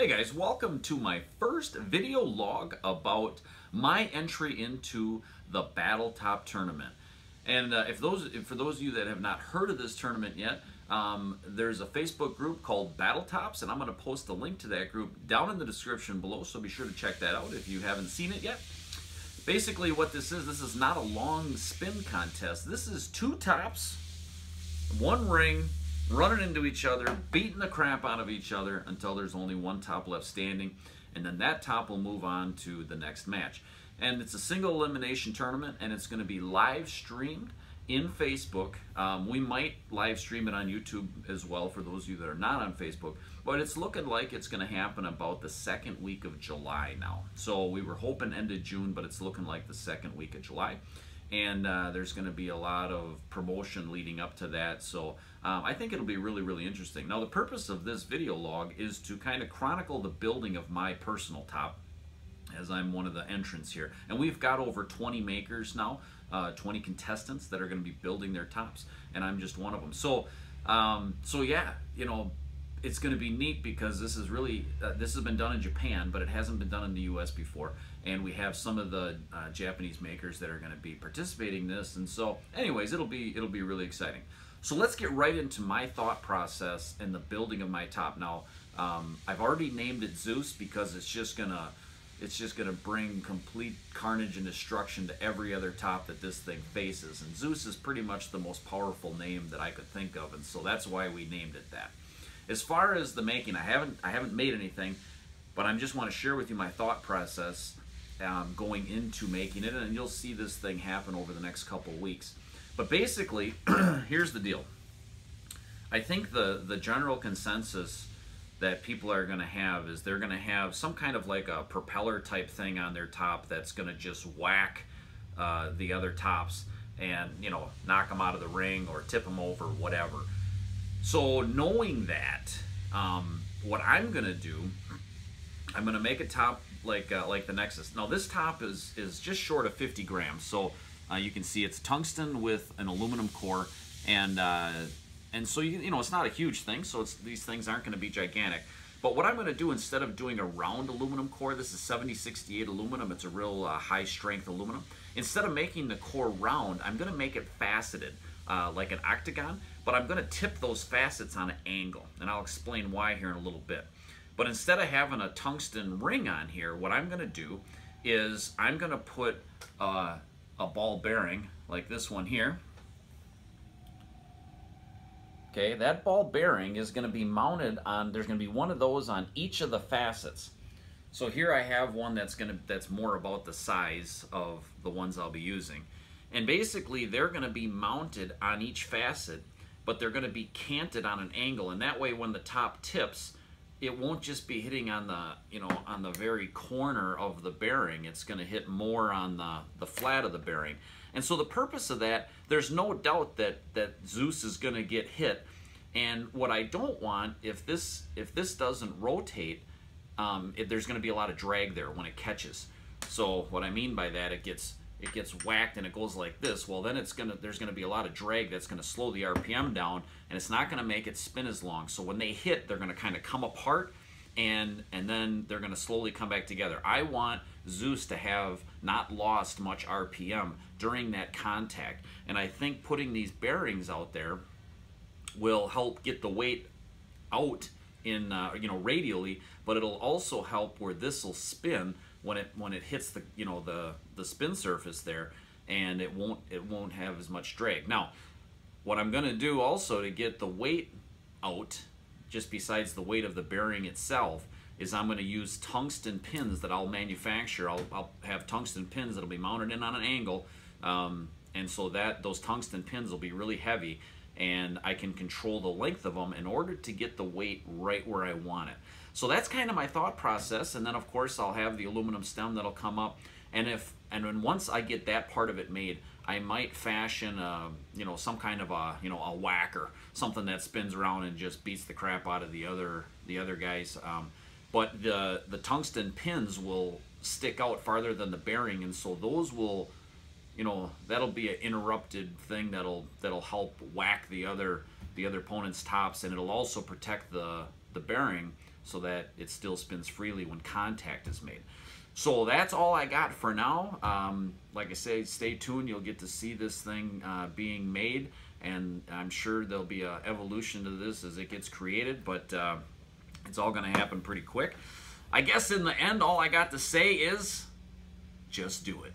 Hey guys, welcome to my first video log about my entry into the Battletop tournament. And for those of you that have not heard of this tournament yet, there's a Facebook group called Battletops, and I'm going to post a link to that group down in the description below, so be sure to check that out if you haven't seen it yet. Basically what this is not a long spin contest. This is two tops, one ring, running into each other, beating the crap out of each other until there's only one top left standing, and then that top will move on to the next match. And it's a single elimination tournament, and it's going to be live streamed in Facebook. We might live stream it on YouTube as well for those of you that are not on Facebook, but it's looking like it's going to happen about the second week of July now. So we were hoping end of June, but it's looking like the second week of July. And there's going to be a lot of promotion leading up to that, so I think it'll be really, really interesting. Now, the purpose of this video log is to kind of chronicle the building of my personal top, as I'm one of the entrants here. And we've got over 20 makers now, 20 contestants that are going to be building their tops, and I'm just one of them. So, yeah, you know, it's going to be neat because this is really this has been done in Japan, but it hasn't been done in the U.S. before, and we have some of the Japanese makers that are going to be participating in this. And so, anyways, it'll be really exciting. So let's get right into my thought process and the building of my top. Now, I've already named it Zeus because it's just gonna bring complete carnage and destruction to every other top that this thing faces. And Zeus is pretty much the most powerful name that I could think of, and so that's why we named it that. As far as the making, I haven't made anything, but I just want to share with you my thought process going into making it, and you'll see this thing happen over the next couple of weeks. But basically, here's the deal. I think the general consensus that people are going to have is they're going to have some kind of like a propeller type thing on their top that's going to just whack the other tops and, you know, knock them out of the ring or tip them over, whatever. So knowing that, what I'm going to do, I'm going to make a top like the Nexus. Now this top is just short of 50 grams, so you can see it's tungsten with an aluminum core, and so you know it's not a huge thing, so these things aren't going to be gigantic. But what I'm going to do, instead of doing a round aluminum core, this is 7068 aluminum, it's a real high strength aluminum. Instead of making the core round, I'm going to make it faceted, like an octagon, but I'm going to tip those facets on an angle, and I'll explain why here in a little bit. But instead of having a tungsten ring on here, what I'm going to do is I'm going to put a ball bearing like this one here. Okay, that ball bearing is going to be mounted on, there's going to be one of those on each of the facets. So here I have one that's more about the size of the ones I'll be using. And basically they're going to be mounted on each facet, but they're going to be canted on an angle, and that way when the top tips, it won't just be hitting on the, you know, on the very corner of the bearing. It's going to hit more on the flat of the bearing. And so the purpose of that, there's no doubt that Zeus is going to get hit. And what I don't want, if this doesn't rotate, there's going to be a lot of drag there when it catches. So what I mean by that, it gets whacked and it goes like this. Well, then there's going to be a lot of drag that's going to slow the RPM down, and it's not going to make it spin as long. So when they hit, they're going to kind of come apart, and then they're going to slowly come back together. I want Zeus to have not lost much RPM during that contact, and I think putting these bearings out there will help get the weight out in you know, radially, but it'll also help where this will spin when it hits the, you know, the spin surface there, and it won't have as much drag. Now, what I'm going to do also to get the weight out, just besides the weight of the bearing itself, is I'm going to use tungsten pins that I'll manufacture. I'll have tungsten pins that'll be mounted in on an angle, and so that those tungsten pins will be really heavy, and I can control the length of them in order to get the weight right where I want it. So that's kind of my thought process, and then of course I'll have the aluminum stem that'll come up, and then once I get that part of it made, I might fashion you know, some kind of a, you know, a whacker, something that spins around and just beats the crap out of the other guys. But the tungsten pins will stick out farther than the bearing, and so those will, you know, that'll be an interrupted thing that'll help whack the other opponent's tops, and it'll also protect the bearing so that it still spins freely when contact is made. So that's all I got for now. Like I say, stay tuned. You'll get to see this thing being made, and I'm sure there'll be an evolution to this as it gets created, but it's all going to happen pretty quick. I guess in the end, all I got to say is just do it.